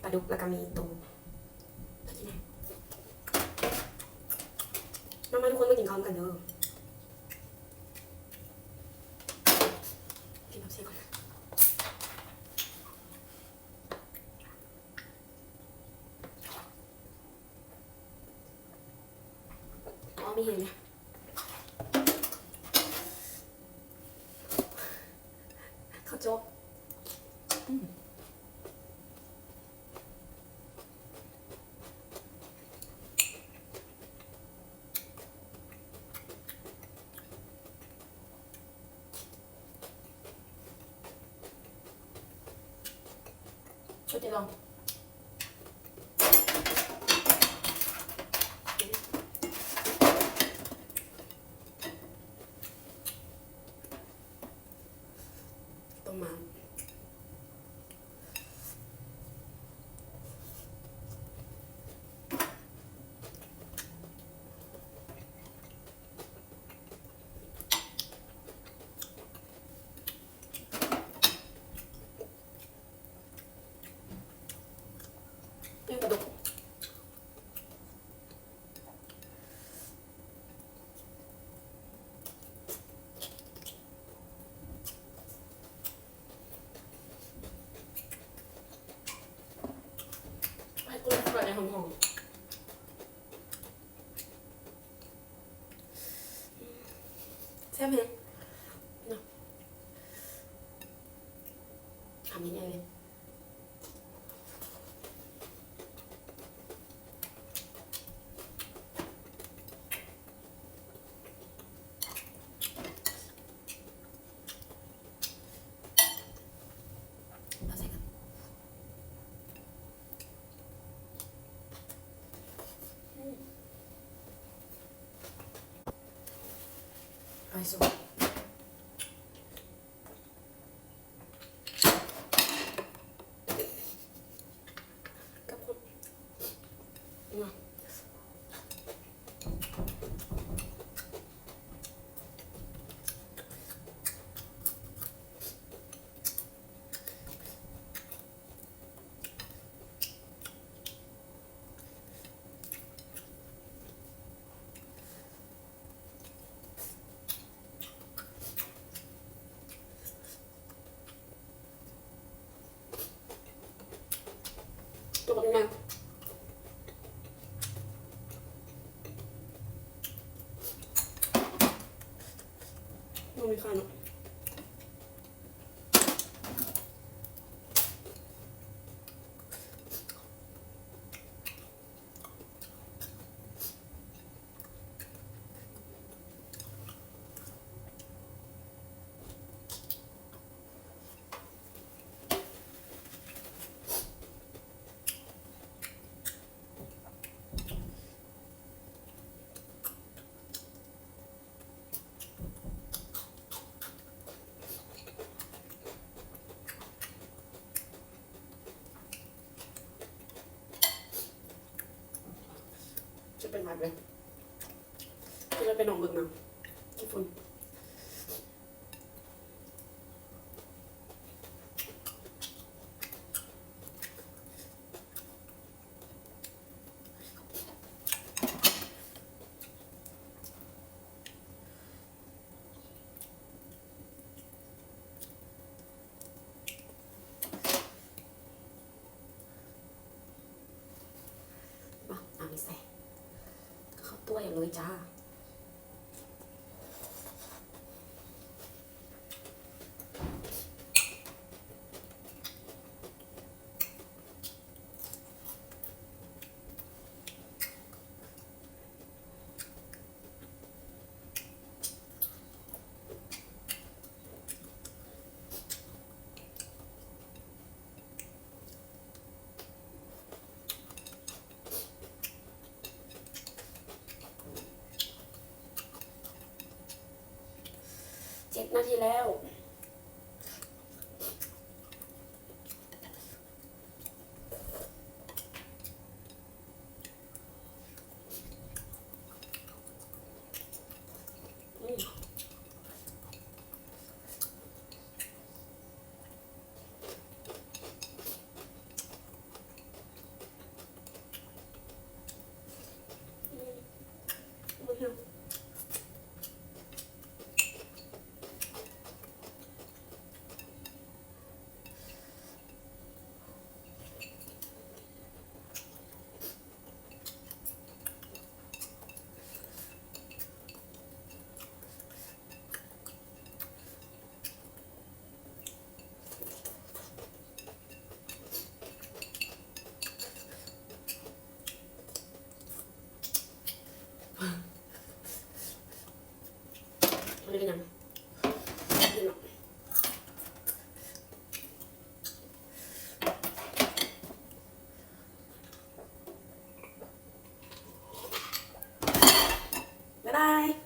ลาดุกแล้วก็มีตูมาทุกคนมากินข้าวกันเด้อกินแบบเซ่ก่อนอ๋อมีเห็นไหมข้าวโจ๊กชุดที่ลองต้มมาเป็นปลาดุกให้กุ้งสดในหอมๆแซ่บไหมเนาะทำยังไงเลยไปสุกกับคนเนาะตัวเป็นไงมันมีใครเนาะจะเป็นแบบเลยจะเป็นหนองบึกนะขี้ฝุ่นมาเอาไปใส่เข้าตัวอย่างเลยจ้า7 นาทีแล้ว ได้กันยังกินหรอกบ๊ายบาย